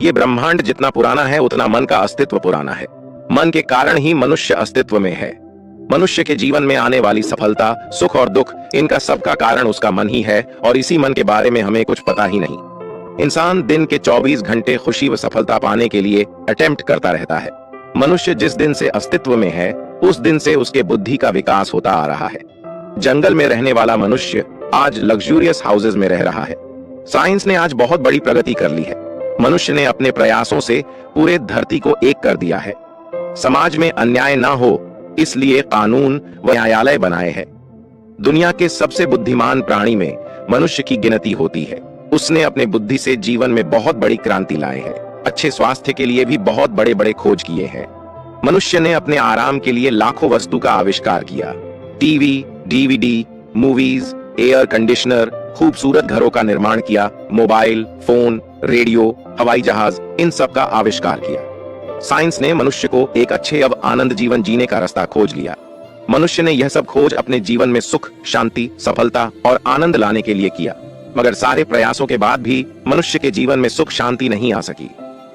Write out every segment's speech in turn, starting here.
ये ब्रह्मांड जितना पुराना है उतना मन का अस्तित्व पुराना है। मन के कारण ही मनुष्य अस्तित्व में है। मनुष्य के जीवन में आने वाली सफलता, सुख और दुख, इनका सबका कारण उसका मन ही है और इसी मन के बारे में हमें कुछ पता ही नहीं। इंसान दिन के 24 घंटे खुशी व सफलता पाने के लिए अटेम्प्ट करता रहता है। मनुष्य जिस दिन से अस्तित्व में है उस दिन से उसके बुद्धि का विकास होता आ रहा है। जंगल में रहने वाला मनुष्य आज लग्जूरियस हाउसेज में रह रहा है। साइंस ने आज बहुत बड़ी प्रगति कर ली है। मनुष्य ने अपने प्रयासों से पूरे धरती को एक कर दिया है। समाज में अन्याय ना हो इसलिए कानून व न्यायालय बनाए हैं। दुनिया के सबसे बुद्धिमान प्राणी में मनुष्य की गिनती होती है। उसने अपने बुद्धि से जीवन में बहुत बड़ी क्रांति लाए है। अच्छे स्वास्थ्य के लिए भी बहुत बड़े बड़े खोज किए हैं। मनुष्य ने अपने आराम के लिए लाखों वस्तु का आविष्कार किया। TV, DVD, movies, air conditioner, खूबसूरत घरों का निर्माण किया, मोबाइल फोन, रेडियो, हवाई जहाज, इन सब का आविष्कार किया। साइंस ने मनुष्य को एक अच्छे अब आनंद जीवन जीने का रास्ता खोज लिया। मनुष्य ने यह सब खोज अपने जीवन में सुख, शांति, सफलता और आनंद लाने के लिए किया, मगर सारे प्रयासों के बाद भी मनुष्य के जीवन में सुख शांति नहीं आ सकी।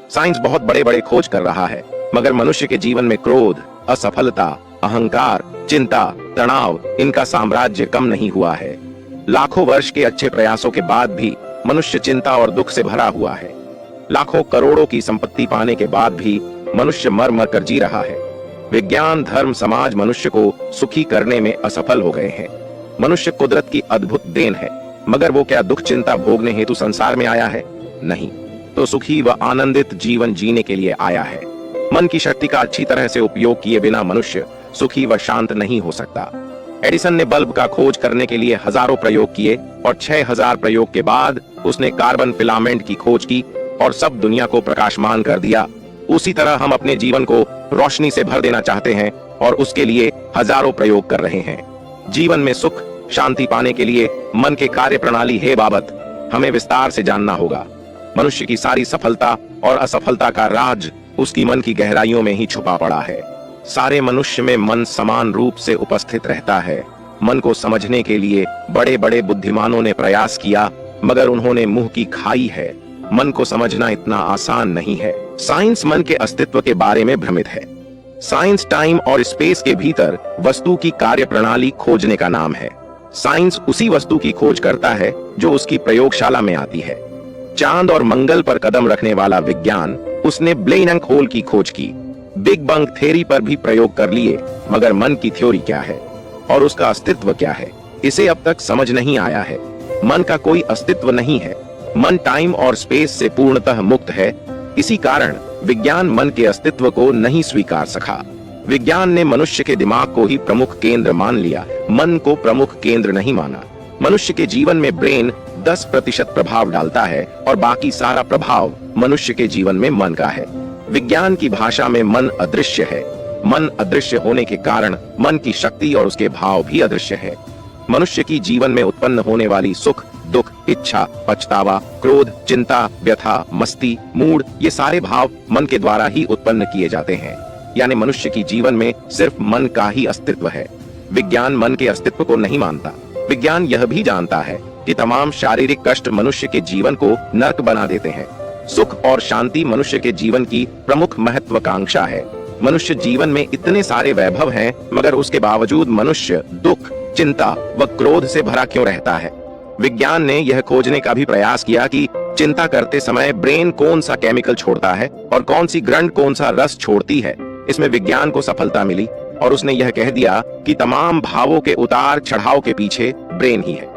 साइंस बहुत बड़े बड़े खोज कर रहा है, मगर मनुष्य के जीवन में क्रोध, असफलता, अहंकार, चिंता, तनाव, इनका साम्राज्य कम नहीं हुआ है। लाखों वर्ष के अच्छे प्रयासों के बाद भी मनुष्य चिंता और दुख से भरा हुआ है। लाखों करोड़ों की संपत्ति पाने के बाद भी मनुष्य मर मर कर जी रहा है। विज्ञान, धर्म, समाज मनुष्य को सुखी करने में असफल हो गए हैं। मनुष्य कुदरत की अद्भुत देन है, मगर वो क्या दुख चिंता भोगने हेतु संसार में आया है? नहीं, तो सुखी व आनंदित जीवन जीने के लिए आया है। मन की शक्ति का अच्छी तरह से उपयोग किए बिना मनुष्य सुखी व शांत नहीं हो सकता। एडिसन ने बल्ब का खोज करने के लिए हजारों प्रयोग किए और 6000 प्रयोग के बाद उसने कार्बन फिलामेंट की खोज की और सब दुनिया को प्रकाशमान कर दिया। उसी तरह हम अपने जीवन को रोशनी से भर देना चाहते हैं और उसके लिए हजारों प्रयोग कर रहे हैं। जीवन में सुख शांति पाने के लिए मन के कार्य प्रणाली है बाबत हमें विस्तार से जानना होगा। मनुष्य की सारी सफलता और असफलता का राज उसकी मन की गहराइयों में ही छुपा पड़ा है। सारे मनुष्य में मन समान रूप से उपस्थित रहता है। मन को समझने के लिए बड़े बड़े बुद्धिमानों ने प्रयास किया, मगर उन्होंने मुंह की खाई है। मन को समझना इतना आसान नहीं है। साइंस मन के अस्तित्व के बारे में भ्रमित है। साइंस टाइम और स्पेस के भीतर वस्तु की कार्य प्रणाली खोजने का नाम है। साइंस उसी वस्तु की खोज करता है जो उसकी प्रयोगशाला में आती है। चांद और मंगल पर कदम रखने वाला विज्ञान, उसने ब्लैक होल की खोज की। बिग बैंग थ्योरी पर भी प्रयोग कर लिए, मगर मन की थ्योरी क्या है और उसका अस्तित्व क्या है, इसे अब तक समझ नहीं आया है। मन का कोई अस्तित्व नहीं है। मन टाइम और स्पेस से पूर्णतः मुक्त है। इसी कारण विज्ञान मन के अस्तित्व को नहीं स्वीकार सका। विज्ञान ने मनुष्य के दिमाग को ही प्रमुख केंद्र मान लिया, मन को प्रमुख केंद्र नहीं माना। मनुष्य के जीवन में ब्रेन 10% प्रभाव डालता है और बाकी सारा प्रभाव मनुष्य के जीवन में मन का है। विज्ञान की भाषा में मन अदृश्य है। मन अदृश्य होने के कारण मन की शक्ति और उसके भाव भी अदृश्य है। मनुष्य की जीवन में उत्पन्न होने वाली सुख, दुख, इच्छा, पछतावा, क्रोध, चिंता, व्यथा, मस्ती, मूड, ये सारे भाव मन के द्वारा ही उत्पन्न किए जाते हैं। यानी मनुष्य की जीवन में सिर्फ मन का ही अस्तित्व है। विज्ञान मन के अस्तित्व को नहीं मानता। विज्ञान यह भी जानता है कि तमाम शारीरिक कष्ट मनुष्य के जीवन को नर्क बना देते हैं। सुख और शांति मनुष्य के जीवन की प्रमुख महत्वाकांक्षा है। मनुष्य जीवन में इतने सारे वैभव हैं, मगर उसके बावजूद मनुष्य दुख, चिंता व क्रोध से भरा क्यों रहता है? विज्ञान ने यह खोजने का भी प्रयास किया कि चिंता करते समय ब्रेन कौन सा केमिकल छोड़ता है और कौन सी ग्रंथ कौन सा रस छोड़ती है। इसमें विज्ञान को सफलता मिली और उसने यह कह दिया कि तमाम भावों के उतार चढ़ाव के पीछे ब्रेन ही है।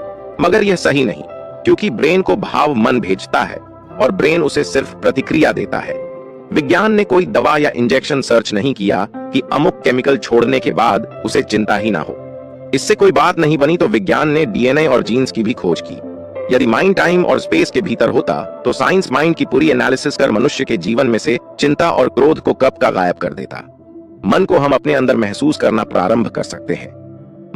मगर यह सही नहीं, क्योंकि ब्रेन को भाव मन भेजता है और ब्रेन उसे सिर्फ प्रतिक्रिया देता है। विज्ञान ने कोई दवा या इंजेक्शन सर्च नहीं किया कि अमुक केमिकल छोड़ने के बाद उसे चिंता ही ना हो। इससे कोई बात नहीं बनी तो विज्ञान ने डीएनए और जीन्स की भी खोज की। यदि माइंड टाइम और स्पेस के भीतर होता तो साइंस माइंड की पूरी एनालिसिस कर मनुष्य के जीवन में से चिंता और क्रोध को कब का गायब कर देता। मन को हम अपने अंदर महसूस करना प्रारंभ कर सकते हैं।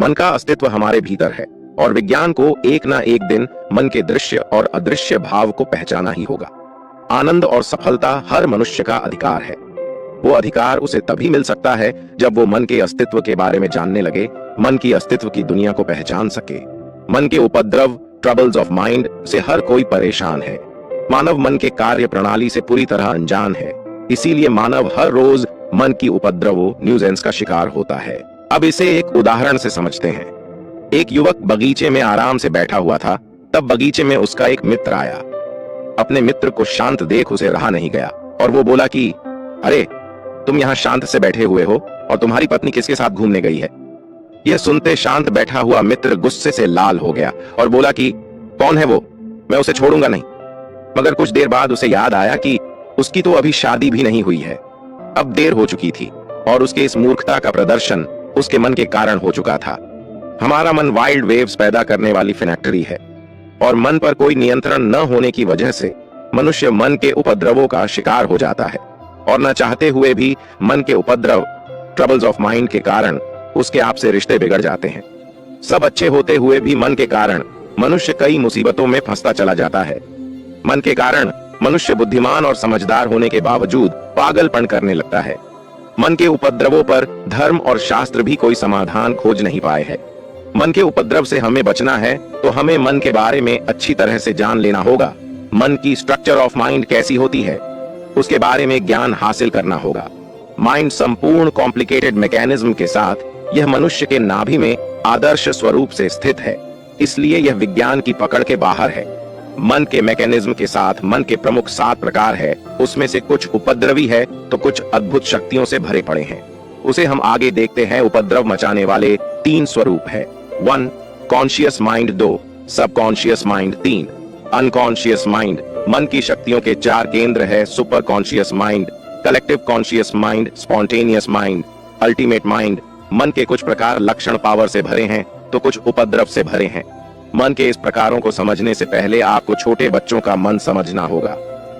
मन का अस्तित्व हमारे भीतर है और विज्ञान को एक ना एक दिन मन के दृश्य और अदृश्य भाव को पहचाना ही होगा। आनंद और सफलता हर मनुष्य का अधिकार है। वो अधिकार उसे तभी मिल सकता है जब वो मन के अस्तित्व के बारे में जानने लगे, मन की अस्तित्व की दुनिया को पहचान सके। मन के उपद्रव, ट्रबल्स ऑफ माइंड से हर कोई परेशान है। मानव मन के कार्य प्रणाली से पूरी तरह अनजान है, इसीलिए मानव हर रोज मन की उपद्रवों न्यूजेंस का शिकार होता है। अब इसे एक उदाहरण से समझते हैं। एक युवक बगीचे में आराम से बैठा हुआ था, तब बगीचे में उसका एक मित्र आया। अपने मित्र को शांत देख उसे रहा नहीं गया और वो बोला कि अरे, तुम यहाँ शांत से बैठे हुए हो और तुम्हारी पत्नी किसके साथ घूमने गई है? यह सुनते शांत बैठा हुआ मित्र गुस्से से लाल हो गया और बोला कि कौन है वो, मैं उसे छोड़ूंगा नहीं। मगर कुछ देर बाद उसे याद आया कि उसकी तो अभी शादी भी नहीं हुई है। अब देर हो चुकी थी और उसके इस मूर्खता का प्रदर्शन उसके मन के कारण हो चुका था। हमारा मन वाइल्ड वेव्स पैदा करने वाली फैक्ट्री है और मन पर कोई नियंत्रण न होने की वजह से मनुष्य मन के उपद्रवों का शिकार हो जाता है और न चाहते हुए भी मन के उपद्रव, ट्रबल्स ऑफ माइंड के कारण उसके आपसे रिश्ते बिगड़ जाते हैं। सब अच्छे होते हुए भी मन के कारण मनुष्य कई मुसीबतों में फंसता चला जाता है। मन के कारण मनुष्य बुद्धिमान और समझदार होने के बावजूद पागलपन करने लगता है। मन के उपद्रवों पर धर्म और शास्त्र भी कोई समाधान खोज नहीं पाए हैं। मन के उपद्रव से हमें बचना है तो हमें मन के बारे में अच्छी तरह से जान लेना होगा। मन की स्ट्रक्चर ऑफ माइंड कैसी होती है, उसके बारे में ज्ञान हासिल करना होगा। माइंड संपूर्ण कॉम्प्लिकेटेड मैकेनिज्म के साथ यह मनुष्य के नाभि में आदर्श स्वरूप से स्थित है, इसलिए यह विज्ञान की पकड़ के बाहर है। मन के मैकेनिज्म के साथ मन के प्रमुख 7 प्रकार है, उसमें से कुछ उपद्रवी है तो कुछ अद्भुत शक्तियों से भरे पड़े हैं। उसे हम आगे देखते हैं। उपद्रव मचाने वाले 3 स्वरूप है। 1 conscious mind, 2 subconscious mind, 3 unconscious mind. मन की शक्तियों के 4 केंद्र है। Super conscious mind, collective conscious mind, spontaneous mind, ultimate mind. मन के कुछ प्रकार लक्षण पावर से भरे हैं तो कुछ उपद्रव से भरे हैं। मन के इस प्रकारों को समझने से पहले आपको छोटे बच्चों का मन समझना होगा।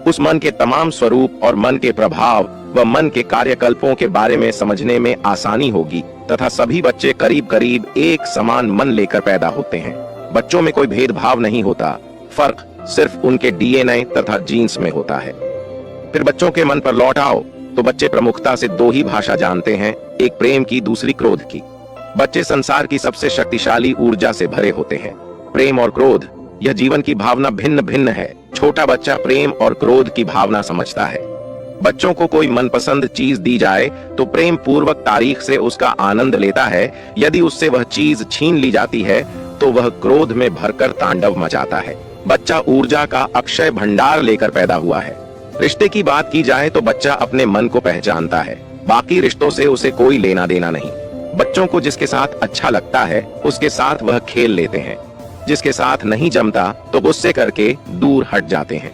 उस मन के तमाम स्वरूप और मन के प्रभाव व मन के कार्यकल्पों के बारे में समझने में आसानी होगी तथा सभी बच्चे करीब करीब एक समान मन लेकर पैदा होते हैं। बच्चों में कोई भेदभाव नहीं होता, फर्क सिर्फ उनके डीएनए तथा जीन्स में होता है। फिर बच्चों के मन पर लौट आओ तो बच्चे प्रमुखता से 2 ही भाषा जानते हैं, एक प्रेम की, दूसरी क्रोध की। बच्चे संसार की सबसे शक्तिशाली ऊर्जा से भरे होते हैं, प्रेम और क्रोध। यह जीवन की भावना भिन्न भिन्न है। छोटा बच्चा प्रेम और क्रोध की भावना समझता है। बच्चों को कोई मनपसंद चीज दी जाए तो प्रेम पूर्वक तारीख से उसका आनंद लेता है। यदि उससे वह चीज छीन ली जाती है तो वह क्रोध में भरकर तांडव मचाता है। बच्चा ऊर्जा का अक्षय भंडार लेकर पैदा हुआ है। रिश्ते की बात की जाए तो बच्चा अपने मन को पहचानता है, बाकी रिश्तों से उसे कोई लेना देना नहीं। बच्चों को जिसके साथ अच्छा लगता है उसके साथ वह खेल लेते हैं, जिसके साथ नहीं जमता तो गुस्से करके दूर हट जाते हैं।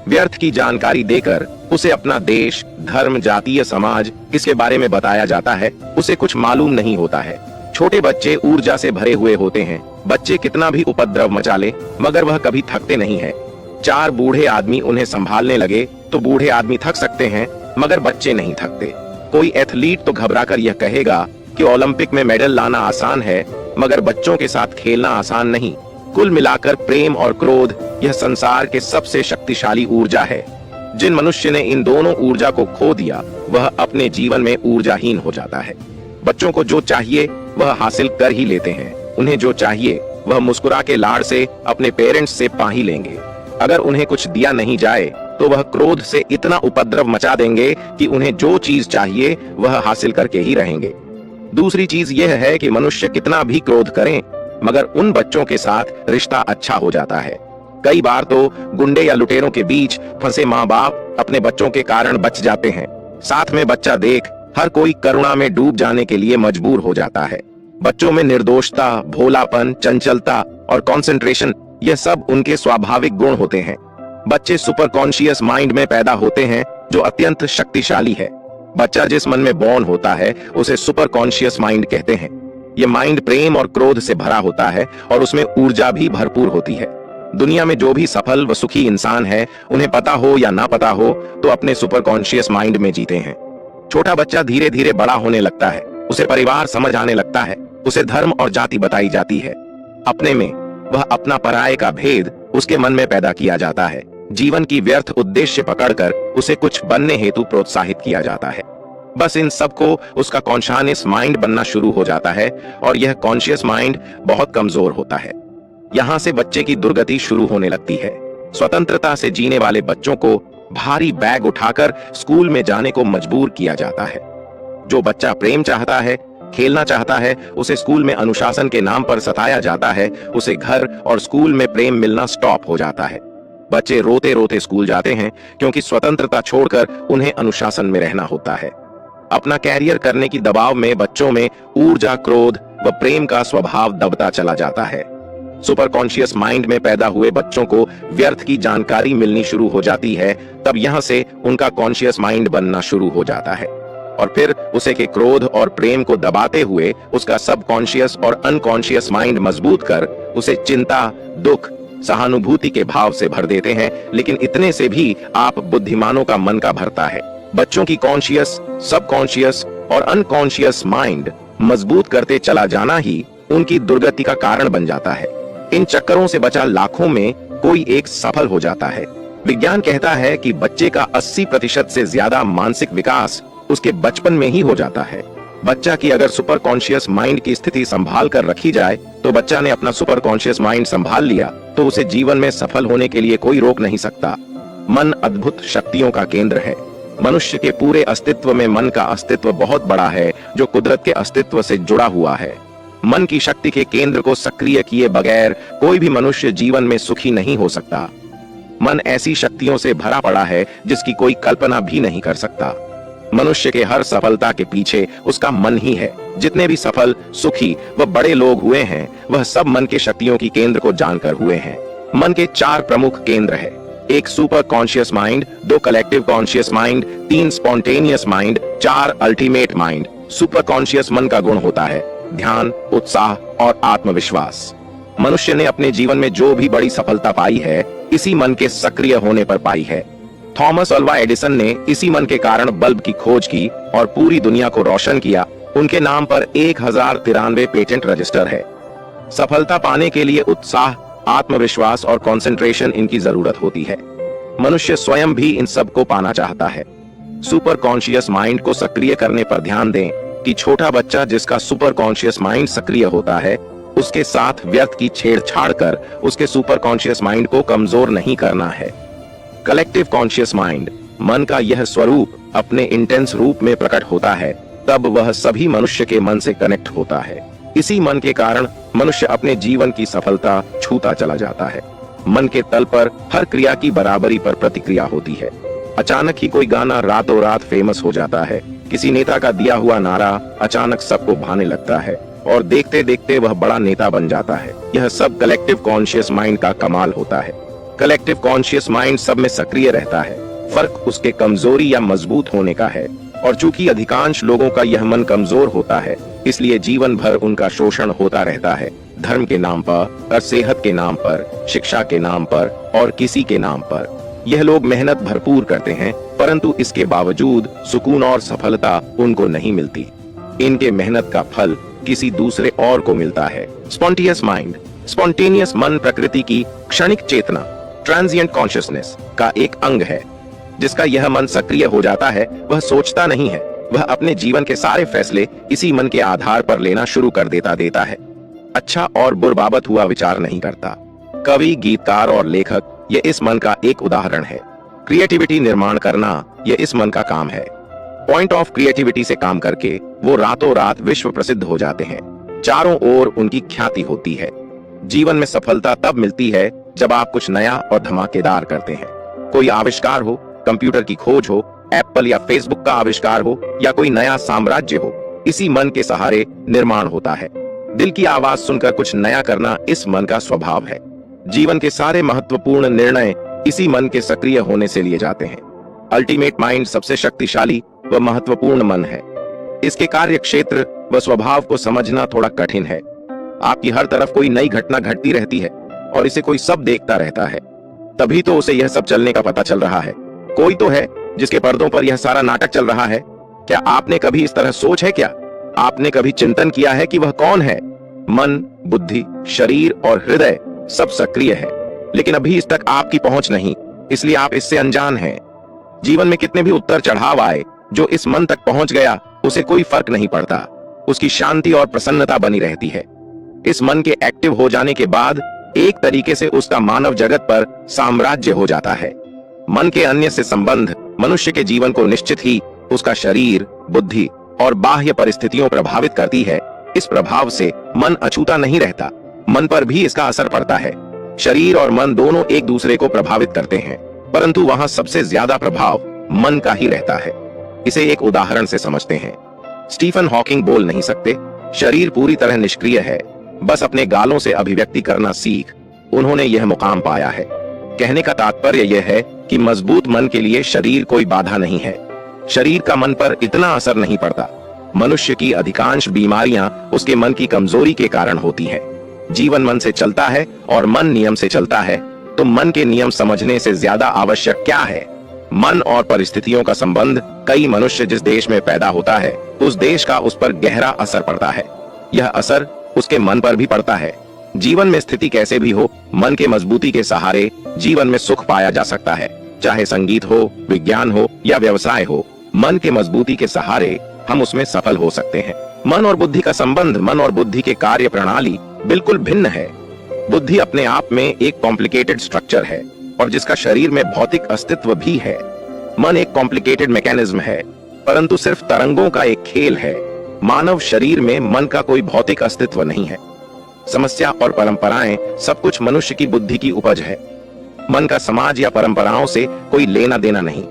व्यर्थ की जानकारी देकर उसे अपना देश, धर्म, जातीय समाज इसके बारे में बताया जाता है, उसे कुछ मालूम नहीं होता है। छोटे बच्चे ऊर्जा से भरे हुए होते हैं। बच्चे कितना भी उपद्रव मचा ले मगर वह कभी थकते नहीं है। 4 बूढ़े आदमी उन्हें संभालने लगे तो बूढ़े आदमी थक सकते हैं मगर बच्चे नहीं थकते। कोई एथलीट तो घबराकर यह कहेगा कि ओलंपिक में मेडल लाना आसान है मगर बच्चों के साथ खेलना आसान नहीं। कुल मिलाकर प्रेम और क्रोध यह संसार के सबसे शक्तिशाली ऊर्जा है। जिन मनुष्य ने इन दोनों ऊर्जा को खो दिया वह अपने जीवन में ऊर्जाहीन हो जाता है। बच्चों को जो चाहिए वह हासिल कर ही लेते हैं। उन्हें जो चाहिए वह मुस्कुरा के लाड़ से अपने पेरेंट्स से पा ही लेंगे। अगर उन्हें कुछ दिया नहीं जाए तो वह क्रोध से इतना उपद्रव मचा देंगे कि उन्हें जो चीज चाहिए वह हासिल करके ही रहेंगे। दूसरी चीज यह है कि मनुष्य कितना भी क्रोध करें मगर उन बच्चों के साथ रिश्ता अच्छा हो जाता है। कई बार तो गुंडे या लुटेरों के बीच फंसे माँ बाप अपने बच्चों के कारण बच जाते हैं। साथ में बच्चा देख हर कोई करुणा में डूब जाने के लिए मजबूर हो जाता है। बच्चों में निर्दोषता, भोलापन, चंचलता और कंसंट्रेशन यह सब उनके स्वाभाविक गुण होते हैं। बच्चे सुपर कॉन्शियस माइंड में पैदा होते हैं जो अत्यंत शक्तिशाली है। बच्चा जिस मन में बॉर्न होता है उसे सुपर कॉन्शियस माइंड कहते हैं। यह माइंड प्रेम और क्रोध से भरा होता है और उसमें ऊर्जा भी भरपूर होती है। दुनिया में जो भी सफल व सुखी इंसान है उन्हें पता हो या ना पता हो तो अपने सुपर कॉन्शियस माइंड में जीते हैं। छोटा बच्चा धीरे धीरे बड़ा होने लगता है, उसे परिवार समझ आने लगता है, उसे धर्म और जाति बताई जाती है। अपने में वह अपना पराये का भेद उसके मन में पैदा किया जाता है। जीवन की व्यर्थ उद्देश्य पकड़कर उसे कुछ बनने हेतु प्रोत्साहित किया जाता है। बस इन सबको उसका कॉन्शियस माइंड बनना शुरू हो जाता है और यह कॉन्शियस माइंड बहुत कमजोर होता है। यहाँ से बच्चे की दुर्गति शुरू होने लगती है। स्वतंत्रता से जीने वाले बच्चों को भारी बैग उठाकर स्कूल में जाने को मजबूर किया जाता है। जो बच्चा प्रेम चाहता है, खेलना चाहता है, उसे स्कूल में अनुशासन के नाम पर सताया जाता है। उसे घर और स्कूल में प्रेम मिलना स्टॉप हो जाता है। बच्चे रोते रोते स्कूल जाते हैं क्योंकि स्वतंत्रता छोड़कर उन्हें अनुशासन में रहना होता है। अपना कैरियर करने की दबाव में बच्चों में ऊर्जा, क्रोध व प्रेम का स्वभाव दबता चला जाता है। सुपर कॉन्शियस माइंड में पैदा हुए बच्चों को व्यर्थ की जानकारी मिलनी शुरू हो जाती है। तब यहां से उनका कॉन्शियस माइंड बनना शुरू हो जाता है और फिर उसे के क्रोध और प्रेम को दबाते हुए उसका सबकॉन्शियस और अनकॉन्शियस माइंड मजबूत कर उसे चिंता, दुख, सहानुभूति के भाव से भर देते हैं। लेकिन इतने से भी आप बुद्धिमानों का मन का भरता है। बच्चों की कॉन्शियस, सबकॉन्शियस और अनकॉन्शियस माइंड मजबूत करते चला जाना ही उनकी दुर्गति का कारण बन जाता है। इन चक्करों से बचा लाखों में कोई एक सफल हो जाता है। विज्ञान कहता है कि बच्चे का 80% से ज्यादा मानसिक विकास उसके बचपन में ही हो जाता है। बच्चा की अगर सुपर कॉन्शियस माइंड की स्थिति संभाल कर रखी जाए तो बच्चा ने अपना सुपर कॉन्शियस माइंड संभाल लिया तो उसे जीवन में सफल होने के लिए कोई रोक नहीं सकता। मन अद्भुत शक्तियों का केंद्र है। मनुष्य के पूरे अस्तित्व में मन का अस्तित्व बहुत बड़ा है, जो कुदरत के अस्तित्व से जुड़ा हुआ है। मन की शक्ति के केंद्र को सक्रिय किए बगैर कोई भी मनुष्य जीवन में सुखी नहीं हो सकता। मन ऐसी शक्तियों से भरा पड़ा है जिसकी कोई कल्पना भी नहीं कर सकता। मनुष्य के हर सफलता के पीछे उसका मन ही है। जितने भी सफल, सुखी व बड़े लोग हुए हैं वह सब मन के शक्तियों की केंद्र को जानकर हुए हैं। मन के 4 प्रमुख केंद्र है। 1 super conscious mind, 2 collective conscious mind, 3 spontaneous mind, 4 ultimate mind. Super conscious मन का गुण होता है ध्यान, उत्साह और आत्मविश्वास। मनुष्य ने अपने जीवन में जो भी बड़ी सफलता पाई है इसी मन के सक्रिय होने पर पाई है। थॉमस अल्वा एडिसन ने इसी मन के कारण बल्ब की खोज की और पूरी दुनिया को रोशन किया। उनके नाम पर 1093 पेटेंट रजिस्टर है। सफलता पाने के लिए उत्साह, आत्मविश्वास और कंसंट्रेशन इनकी जरूरत होती है। मनुष्य स्वयं भी इन सब को पाना चाहता है। सुपर कॉन्शियस माइंड को सक्रिय करने पर ध्यान दें कि छोटा बच्चा जिसका सुपर कॉन्शियस माइंड सक्रिय होता है उसके साथ व्यर्थ की छेड़छाड़ कर उसके सुपर कॉन्शियस माइंड को कमजोर नहीं करना है। कलेक्टिव कॉन्शियस माइंड, मन का यह स्वरूप अपने इंटेंस रूप में प्रकट होता है तब वह सभी मनुष्य के मन से कनेक्ट होता है। इसी मन के कारण मनुष्य अपने जीवन की सफलता छूता चला जाता है। मन के तल पर हर क्रिया की बराबरी पर प्रतिक्रिया होती है। अचानक ही कोई गाना रातों रात फेमस हो जाता है। किसी नेता का दिया हुआ नारा अचानक सबको भाने लगता है और देखते देखते वह बड़ा नेता बन जाता है। यह सब कलेक्टिव कॉन्शियस माइंड का कमाल होता है। कलेक्टिव कॉन्शियस माइंड सब में सक्रिय रहता है। फर्क उसके कमजोरी या मजबूत होने का है। और चूंकि अधिकांश लोगों का यह मन कमजोर होता है इसलिए जीवन भर उनका शोषण होता रहता है। धर्म के नाम पर और सेहत के नाम पर, शिक्षा के नाम पर और किसी के नाम पर। यह लोग मेहनत भरपूर करते हैं परंतु इसके बावजूद सुकून और सफलता उनको नहीं मिलती। इनके मेहनत का फल किसी दूसरे और को मिलता है। स्पॉन्टेनियस माइंड, स्पॉन्टेनियस मन प्रकृति की क्षणिक चेतना, ट्रांजिएंट कॉन्शियसनेस का एक अंग है। जिसका यह मन सक्रिय हो जाता है वह सोचता नहीं है, वह अपने जीवन के सारे फैसले इसी मन के आधार पर लेना शुरू कर देता है। अच्छा और बुरबाबत हुआ विचार नहीं करता। कवि, गीतकार और लेखक ये इस मन का एक उदाहरण है। क्रिएटिविटी निर्माण करना ये इस मन का काम है। पॉइंट ऑफ क्रिएटिविटी से काम करके वो रातों रात विश्व प्रसिद्ध हो जाते हैं। चारों ओर उनकी ख्याति होती है। जीवन में सफलता तब मिलती है जब आप कुछ नया और धमाकेदार करते हैं। कोई आविष्कार हो, कंप्यूटर की खोज हो, एप्पल या फेसबुक का आविष्कार हो या कोई नया साम्राज्य हो, इसी मन के सहारे निर्माण होता है। दिल की आवाज सुनकर कुछ नया करना इस मन का स्वभाव है। जीवन के सारे महत्वपूर्ण निर्णय इसी मन के सक्रिय होने से लिए जाते हैं। अल्टीमेट माइंड सबसे शक्तिशाली व महत्वपूर्ण मन है। इसके कार्य क्षेत्र व स्वभाव को समझना थोड़ा कठिन है। आपकी हर तरफ कोई नई घटना घटती रहती है और इसे कोई सब देखता रहता है, तभी तो उसे यह सब चलने का पता चल रहा है। कोई तो है जिसके पर्दों पर यह सारा नाटक चल रहा है। क्या आपने कभी इस तरह सोच है क्या? आपने कभी चिंतन किया है कि वह कौन है? मन, बुद्धि, शरीर और हृदय सब सक्रिय है, लेकिन अभी इस तक आपकी पहुंच नहीं, इसलिए आप इससे अनजान हैं। जीवन में कितने भी उतार चढ़ाव आए, जो इस मन तक पहुंच गया उसे कोई फर्क नहीं पड़ता। उसकी शांति और प्रसन्नता बनी रहती है। इस मन के एक्टिव हो जाने के बाद एक तरीके से उसका मानव जगत पर साम्राज्य हो जाता है। मन के अन्य से संबंध मनुष्य के जीवन को निश्चित ही उसका शरीर, बुद्धि और बाह्य परिस्थितियों प्रभावित करती है। इस प्रभाव से मन अछूता नहीं रहता, मन पर भी इसका असर पड़ता है। शरीर और मन दोनों एक दूसरे को प्रभावित करते हैं, परंतु वहां सबसे ज्यादा प्रभाव मन का ही रहता है। इसे एक उदाहरण से समझते हैं। स्टीफन हॉकिंग बोल नहीं सकते, शरीर पूरी तरह निष्क्रिय है, बस अपने गालों से अभिव्यक्ति करना सीख उन्होंने यह मुकाम पाया है। कहने का तात्पर्य यह है कि मजबूत मन के लिए शरीर कोई बाधा नहीं है। शरीर का मन पर इतना असर नहीं पड़ता। मनुष्य की अधिकांश बीमारियां उसके मन की कमजोरी के कारण होती है। जीवन मन से चलता है और मन नियम से चलता है, तो मन के नियम समझने से ज्यादा आवश्यक क्या है? मन और परिस्थितियों का संबंध। कई मनुष्य जिस देश में पैदा होता है उस देश का उस पर गहरा असर पड़ता है। यह असर उसके मन पर भी पड़ता है। जीवन में स्थिति कैसे भी हो, मन के मजबूती के सहारे जीवन में सुख पाया जा सकता है। चाहे संगीत हो, विज्ञान हो या व्यवसाय हो, मन के मजबूती के सहारे हम उसमें सफल हो सकते हैं। मन और बुद्धि का संबंध, मन और बुद्धि के कार्य प्रणाली बिल्कुल भिन्न है। बुद्धि अपने आप में एक कॉम्प्लिकेटेड स्ट्रक्चर है और जिसका शरीर में भौतिक अस्तित्व भी है। मन एक कॉम्प्लिकेटेड मैकेनिज्म है, परंतु सिर्फ तरंगों का एक खेल है। मानव शरीर में मन का कोई भौतिक अस्तित्व नहीं है। समस्या और परंपराएं सब कुछ मनुष्य की बुद्धि की उपज है। मन का समाज या परंपराओं से कोई लेना देना नहीं।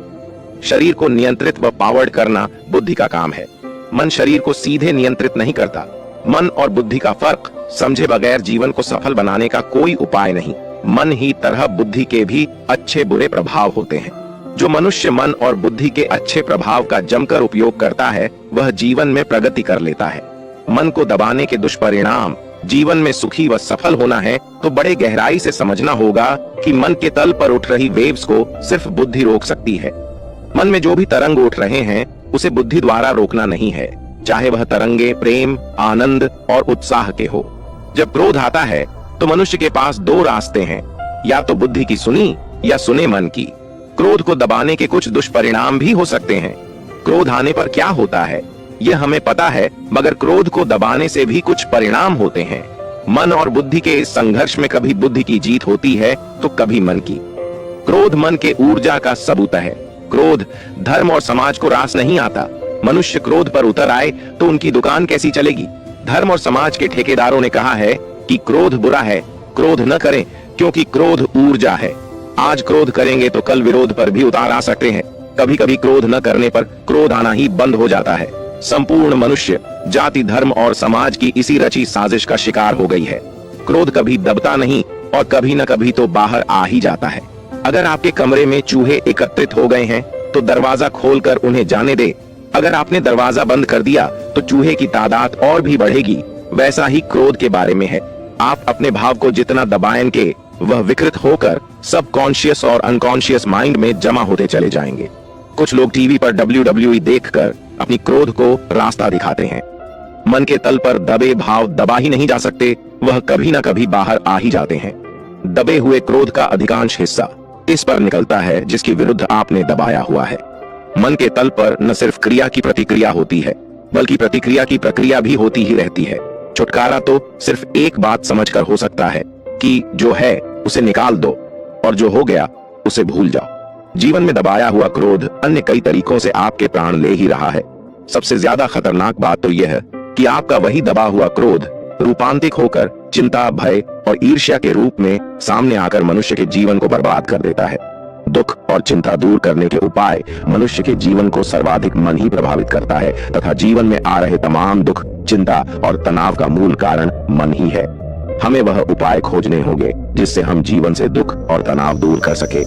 शरीर को नियंत्रित व पावर्ड करना बुद्धि का काम है। मन शरीर को सीधे नियंत्रित नहीं करता। मन और बुद्धि का फर्क समझे बगैर जीवन को सफल बनाने का कोई उपाय नहीं। मन ही तरह बुद्धि के भी अच्छे बुरे प्रभाव होते हैं। जो मनुष्य मन और बुद्धि के अच्छे प्रभाव का जमकर उपयोग करता है वह जीवन में प्रगति कर लेता है। मन को दबाने के दुष्परिणाम जीवन में सुखी व सफल होना है तो बड़े गहराई से समझना होगा कि मन के तल पर उठ रही वेव्स को सिर्फ बुद्धि रोक सकती है। मन में जो भी तरंग उठ रहे हैं उसे बुद्धि द्वारा रोकना नहीं है, चाहे वह तरंगे प्रेम, आनंद और उत्साह के हो। जब क्रोध आता है तो मनुष्य के पास दो रास्ते हैं, या तो बुद्धि की सुनी या सुने मन की। क्रोध को दबाने के कुछ दुष्परिणाम भी हो सकते हैं। क्रोध आने पर क्या होता है यह हमें पता है, मगर क्रोध को दबाने से भी कुछ परिणाम होते हैं। मन और बुद्धि के इस संघर्ष में कभी बुद्धि की जीत होती है तो कभी मन की। क्रोध मन के ऊर्जा का सबूत है। क्रोध धर्म और समाज को रास नहीं आता। मनुष्य क्रोध पर उतर आए तो उनकी दुकान कैसी चलेगी? धर्म और समाज के ठेकेदारों ने कहा है कि क्रोध बुरा है, क्रोध न करें क्योंकि क्रोध ऊर्जा है। आज क्रोध करेंगे तो कल विरोध पर भी उतार आ सकते हैं। कभी कभी क्रोध न करने पर क्रोध आना ही बंद हो जाता है। संपूर्ण मनुष्य जाति, धर्म और समाज की इसी रची साजिश का शिकार हो गई है। क्रोध कभी दबता नहीं और कभी न कभी तो बाहर आ ही जाता है। अगर आपके कमरे में चूहे एकत्रित हो गए हैं तो दरवाजा खोलकर उन्हें जाने दे। अगर आपने दरवाजा बंद कर दिया तो चूहे की तादाद और भी बढ़ेगी। वैसा ही क्रोध के बारे में है। आप अपने भाव को जितना दबाएंगे वह विकृत होकर सब कॉन्शियस और अनकॉन्शियस माइंड में जमा होते चले जाएंगे। कुछ लोग टीवी पर WWE देखकर अपनी क्रोध को रास्ता दिखाते हैं। मन के तल पर दबे भाव दबा ही नहीं जा सकते, वह कभी न कभी बाहर आ ही जाते हैं। दबे हुए क्रोध का अधिकांश हिस्सा इस पर निकलता है जिसके विरुद्ध आपने दबाया हुआ है। मन के तल पर न सिर्फ क्रिया की प्रतिक्रिया होती है बल्कि प्रतिक्रिया की प्रक्रिया भी होती ही रहती है। छुटकारा तो सिर्फ एक बात समझकर हो सकता है कि जो है उसे निकाल दो और जो हो गया उसे भूल जाओ। जीवन में दबाया हुआ क्रोध अन्य कई तरीकों से आपके प्राण ले ही रहा है। सबसे ज्यादा खतरनाक बात तो यह है कि आपका वही दबा हुआ क्रोध रूपांतरित होकर चिंता, भय और ईर्ष्या के रूप में सामने आकर मनुष्य के जीवन को बर्बाद कर देता है। दुख और चिंता दूर करने के उपाय मनुष्य के जीवन को सर्वाधिक मन ही प्रभावित करता है तथा जीवन में आ रहे तमाम दुख, चिंता और तनाव का मूल कारण मन ही है। हमें वह उपाय खोजने होंगे जिससे हम जीवन से दुख और तनाव दूर कर सके।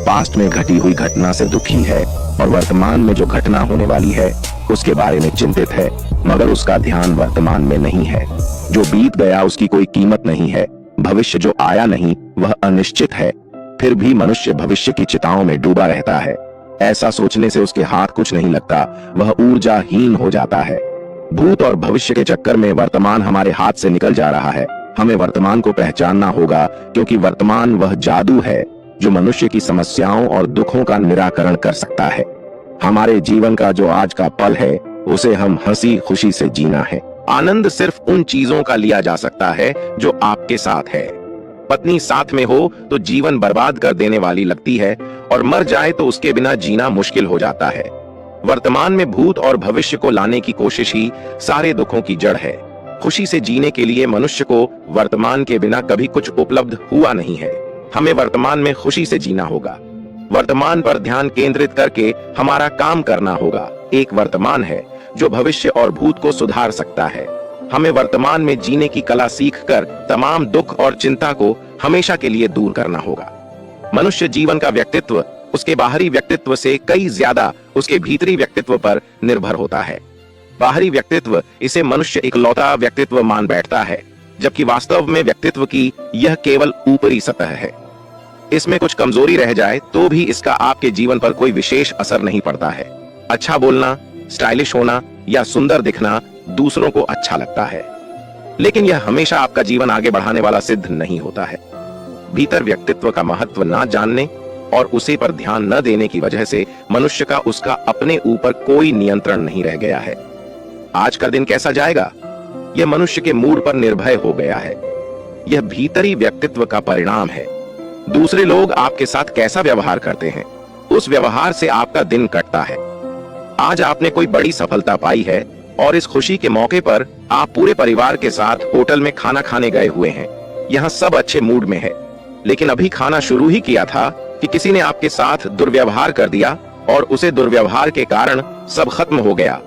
पास्ट में घटी हुई घटना से दुखी है और वर्तमान में जो घटना होने वाली है उसके बारे में चिंतित है, मगर उसका ध्यान वर्तमान में नहीं है। जो बीत गया उसकी कोई कीमत नहीं है। भविष्य जो आया नहीं वह अनिश्चित है। फिर भी मनुष्य भविष्य की चिताओं में डूबा रहता है। ऐसा सोचने से उसके हाथ कुछ नहीं लगता, वह ऊर्जाहीन हो जाता है। भूत और भविष्य के चक्कर में वर्तमान हमारे हाथ से निकल जा रहा है। हमें वर्तमान को पहचानना होगा क्योंकि वर्तमान वह जादू है जो मनुष्य की समस्याओं और दुखों का निराकरण कर सकता है। हमारे जीवन का जो आज का पल है उसे हम हंसी खुशी से जीना है। आनंद सिर्फ उन चीजों का लिया जा सकता है जो आपके साथ है। पत्नी साथ में हो तो जीवन बर्बाद कर देने वाली लगती है, और मर जाए तो उसके बिना जीना मुश्किल हो जाता है। वर्तमान में भूत और भविष्य को लाने की कोशिश ही सारे दुखों की जड़ है। खुशी से जीने के लिए मनुष्य को वर्तमान के बिना कभी कुछ उपलब्ध हुआ नहीं है। हमें वर्तमान में खुशी से जीना होगा। वर्तमान पर ध्यान केंद्रित करके हमारा काम करना होगा। एक वर्तमान है जो भविष्य और भूत को सुधार सकता है। हमें वर्तमान में जीने की कला सीखकर तमाम दुख और चिंता को हमेशा के लिए दूर करना होगा। मनुष्य जीवन का व्यक्तित्व उसके बाहरी व्यक्तित्व से कई ज्यादा उसके भीतरी व्यक्तित्व पर निर्भर होता है। बाहरी व्यक्तित्व इसे मनुष्य इकलौता व्यक्तित्व मान बैठता है, जबकि वास्तव में व्यक्तित्व की यह केवल ऊपरी सतह है। इसमें कुछ कमजोरी रह जाए तो भी इसका आपके जीवन पर कोई विशेष असर नहीं पड़ता है। अच्छा बोलना, स्टाइलिश होना या सुंदर दिखना दूसरों को अच्छा लगता है, लेकिन यह हमेशा आपका जीवन आगे बढ़ाने वाला सिद्ध नहीं होता है। भीतर व्यक्तित्व का महत्व ना जानने और उसे पर ध्यान न देने की वजह से मनुष्य का उसका अपने ऊपर कोई नियंत्रण नहीं रह गया है। आज का दिन कैसा जाएगा, यह मनुष्य के मूड पर निर्भर हो गया है। यह भीतरी व्यक्तित्व का परिणाम है। दूसरे लोग आपके साथ कैसा व्यवहार करते हैं, उस व्यवहार से आपका दिन कटता है। आज आपने कोई बड़ी सफलता पाई है और इस खुशी के मौके पर आप पूरे परिवार के साथ होटल में खाना खाने गए हुए हैं। यहाँ सब अच्छे मूड में है, लेकिन अभी खाना शुरू ही किया था कि किसी ने आपके साथ दुर्व्यवहार कर दिया और उसे दुर्व्यवहार के कारण सब खत्म हो गया।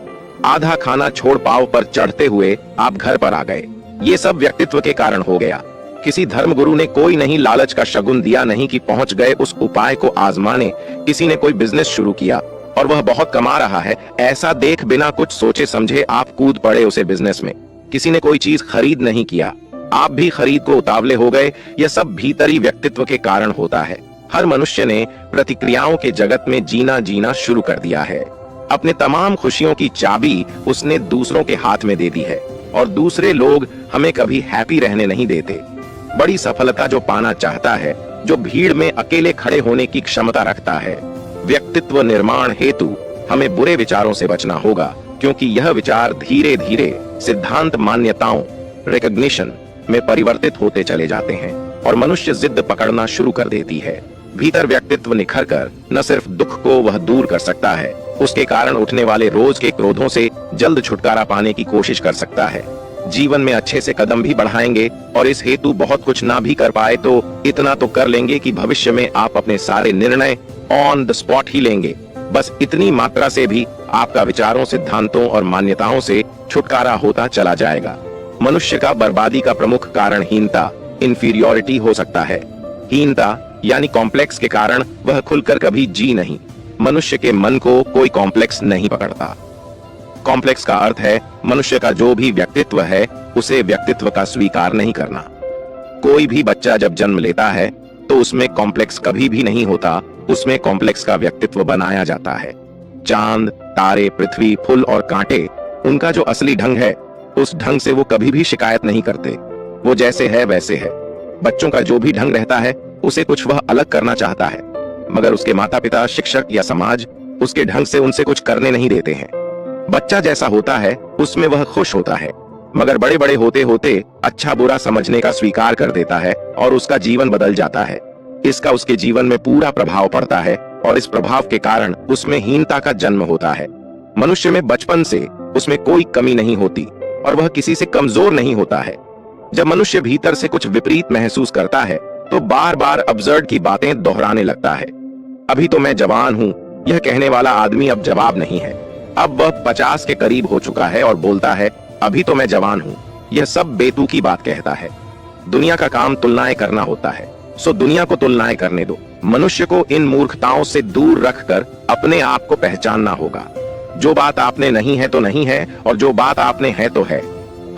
आधा खाना छोड़ पांव पर चढ़ते हुए आप घर पर आ गए। ये सब व्यक्तित्व के कारण हो गया। किसी धर्मगुरु ने कोई नहीं लालच का शगुन दिया नहीं कि पहुंच गए उस उपाय को आजमाने। किसी ने कोई बिजनेस शुरू किया और वह बहुत कमा रहा है, ऐसा देख बिना कुछ सोचे समझे आप कूद पड़े उसे बिजनेस में। किसी ने कोई चीज खरीद नहीं किया, आप भी खरीद को उतावले हो गए। यह सब भीतरी व्यक्तित्व के कारण होता है। हर मनुष्य ने प्रतिक्रियाओं के जगत में जीना शुरू कर दिया है। अपने तमाम खुशियों की चाबी उसने दूसरों के हाथ में दे दी है, और दूसरे लोग हमें कभी हैप्पी रहने नहीं देते। बड़ी सफलता जो पाना चाहता है, जो भीड़ में अकेले खड़े होने की क्षमता रखता है। व्यक्तित्व निर्माण हेतु हमें बुरे विचारों से बचना होगा, क्योंकि यह विचार धीरे धीरे सिद्धांत मान्यताओं रिकॉग्निशन में परिवर्तित होते चले जाते हैं और मनुष्य जिद पकड़ना शुरू कर देती है। भीतर व्यक्तित्व निखर कर न सिर्फ दुख को वह दूर कर सकता है, उसके कारण उठने वाले रोज के क्रोधों से जल्द छुटकारा पाने की कोशिश कर सकता है। जीवन में अच्छे से कदम भी बढ़ाएंगे और इस हेतु बहुत कुछ ना भी कर पाए तो इतना तो कर लेंगे कि भविष्य में आप अपने सारे निर्णय ऑन द स्पॉट ही लेंगे। बस इतनी मात्रा से भी आपका विचारों, सिद्धांतों और मान्यताओं से छुटकारा होता चला जाएगा। मनुष्य का बर्बादी का प्रमुख कारण हीनता, इंफीरियोरिटी हो सकता है। हीनता यानी कॉम्प्लेक्स के कारण वह खुलकर कभी जी नहीं। मनुष्य के मन को कोई कॉम्प्लेक्स नहीं पकड़ता। कॉम्प्लेक्स का अर्थ है मनुष्य का जो भी व्यक्तित्व है उसे व्यक्तित्व का स्वीकार नहीं करना। कोई भी बच्चा जब जन्म लेता है तो उसमें कॉम्प्लेक्स कभी भी नहीं होता, उसमें कॉम्प्लेक्स का व्यक्तित्व बनाया जाता है। चांद, तारे, पृथ्वी, फूल और कांटे, उनका जो असली ढंग है उस ढंग से वो कभी भी शिकायत नहीं करते। वो जैसे है वैसे है। बच्चों का जो भी ढंग रहता है उसे कुछ वह अलग करना चाहता है, मगर उसके माता पिता, शिक्षक या समाज उसके ढंग से उनसे कुछ करने नहीं देते हैं। बच्चा जैसा होता है उसमें वह खुश होता है, मगर बड़े बड़े होते होते अच्छा बुरा समझने का स्वीकार कर देता है और उसका जीवन बदल जाता है। इसका उसके जीवन में पूरा प्रभाव पड़ता है और इस प्रभाव के कारण उसमें हीनता का जन्म होता है। मनुष्य में बचपन से उसमें कोई कमी नहीं होती और वह किसी से कमजोर नहीं होता है। जब मनुष्य भीतर से कुछ विपरीत महसूस करता है तो बार बार अब्सर्ड की बातें दोहराने लगता है। अभी तो मैं जवान हूँ, यह कहने वाला आदमी अब जवाब नहीं है। अब वह 50 के करीब हो चुका है और बोलता है अभी तो मैं जवान हूँ। यह सब बेतुकी बात कहता है। दुनिया का काम तुलनाएं करना होता है, सो दुनिया को तुलनाएं करने दो। मनुष्य को इन मूर्खताओं से दूर रखकर अपने आप को पहचानना होगा। जो बात आपने नहीं है तो नहीं है, और जो बात आपने है तो है।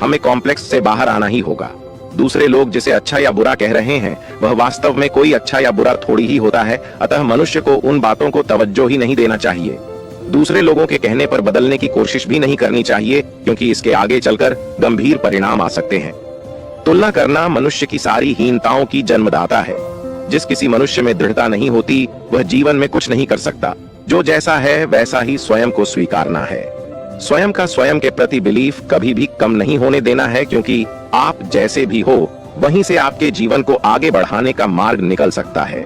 हमें कॉम्प्लेक्स से बाहर आना ही होगा। दूसरे लोग जिसे अच्छा या बुरा कह रहे हैं वह वास्तव में कोई अच्छा या बुरा थोड़ी ही होता है। अतः मनुष्य को उन बातों को तवज्जो ही नहीं देना चाहिए। दूसरे लोगों के कहने पर बदलने की कोशिश भी नहीं करनी चाहिए, क्योंकि इसके आगे चलकर गंभीर परिणाम आ सकते हैं। तुलना करना मनुष्य की सारी हीनताओं की जन्मदाता है। जिस किसी मनुष्य में दृढ़ता नहीं होती वह जीवन में कुछ नहीं कर सकता। जो जैसा है वैसा ही स्वयं को स्वीकारना है। स्वयं का स्वयं के प्रति बिलीफ कभी भी कम नहीं होने देना है, क्योंकि आप जैसे भी हो वहीं से आपके जीवन को आगे बढ़ाने का मार्ग निकल सकता है।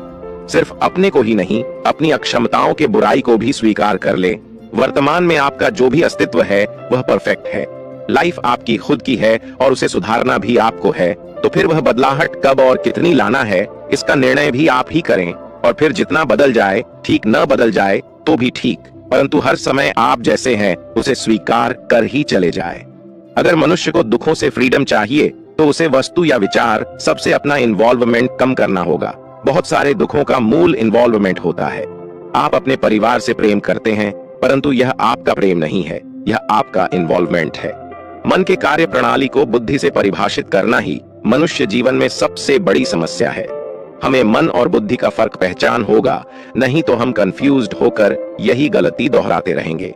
सिर्फ अपने को ही नहीं, अपनी अक्षमताओं के बुराई को भी स्वीकार कर ले। वर्तमान में आपका जो भी अस्तित्व है वह परफेक्ट है। लाइफ आपकी खुद की है और उसे सुधारना भी आपको है। तो फिर वह बदलाहट कब और कितनी लाना है, इसका निर्णय भी आप ही करें। और फिर जितना बदल जाए, ठीक न बदल जाए तो भी ठीक, परंतु हर समय आप जैसे हैं उसे स्वीकार कर ही चले जाए। अगर मनुष्य को दुखों से फ्रीडम चाहिए तो उसे वस्तु या विचार सबसे अपना इन्वॉल्वमेंट कम करना होगा। बहुत सारे दुखों का मूल इन्वॉल्वमेंट होता है। आप अपने परिवार से प्रेम करते हैं, परंतु यह आपका प्रेम नहीं है, यह आपका इन्वॉल्वमेंट है। मन के कार्य प्रणाली को बुद्धि से परिभाषित करना ही मनुष्य जीवन में सबसे बड़ी समस्या है। हमें मन और बुद्धि का फर्क पहचान होगा, नहीं तो हम कंफ्यूज्ड होकर यही गलती दोहराते रहेंगे।